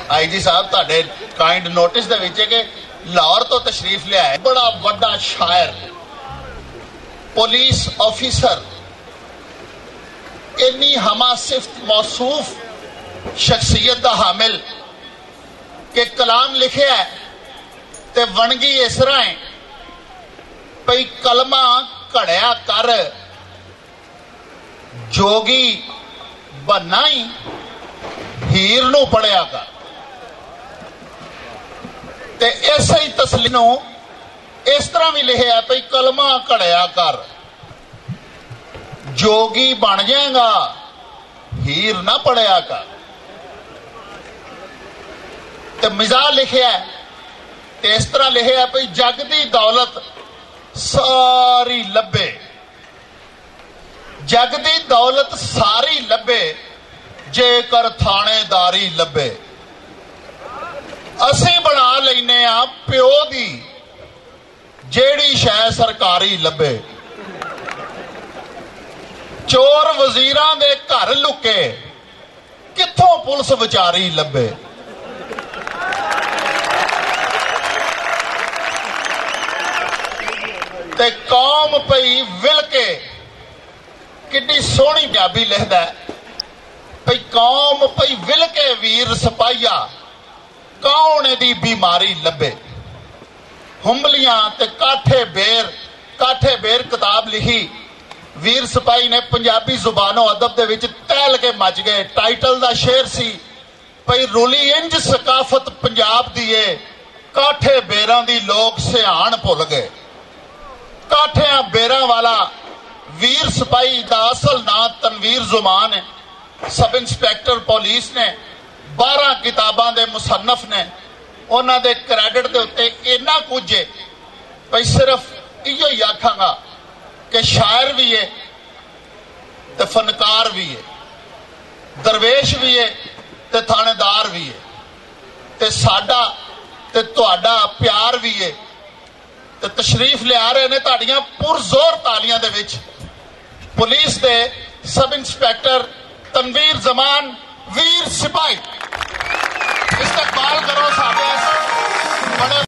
IG साहब तुहाडे kind notice दे विच कि लाहौर तो तशरीफ लिया है बड़ा वड्डा शायर पुलिस ऑफिसर इन्नी हमा सिफ्त मौसूफ शख्सियत का हामिल कि कलाम लिखे है ते वणगी इस तरह है पई कलमा घड़िया कर जोगी बनना ही हीर नू पढ़िया कर ते इस ही तसली नू इस तरह भी लिखा है पई कलमा घड़िया कर जोगी बन जाएगा हीर ना पढ़िया कर ते मिजाज लिखा है ते इस तरह लिखा है पई जग दी दौलत सारी लभे जग दी दौलत सारी लभे जेकर थानेदारी लभे असी बना लेने आ प्यो दी जेड़ी शै सरकारी लभे चोर वजीरां दे घर लुके कित्थों पुलिस विचारी लभे ते कौम पई विल के किड्डी सोहनी पंजाबी लिखदा है पई कौम पई विल के वीर सिपाहिया कौन दी बीमारी लभे हुंबलियां ते काठे बेर किताब लिखी वीर सिपाही ने पंजाबी जुबानो अदब दे विच तैल के मच गए टाइटल दा शेर सी पई रुली इंज सकाफत पंजाब दी है काठे बेरां दी लोग सियाण भुल गए काठिया बेरा वाला वीर सिपाही का असल नाम तनवीर जुमान है सब इंस्पैक्टर पुलिस ने 12 किताबां दे मुसन्नफ ने उन्हां दे क्रैडिट दे उत्ते इन्ना कुछ है भाई सिर्फ इहो ही आखांगा कि शायर भी है ते फनकार भी है दरवेश भी है ते थानेदार भी है ते साडा ते तुहाडा प्यार भी है ते तशरीफ लिया रहे ने तुहाडियां पुरजोर तालियां दे विच पुलिस दे सब इंस्पैक्टर तनवीर जमान वीर सिपाही इस्तकबाल करो साडे बड़े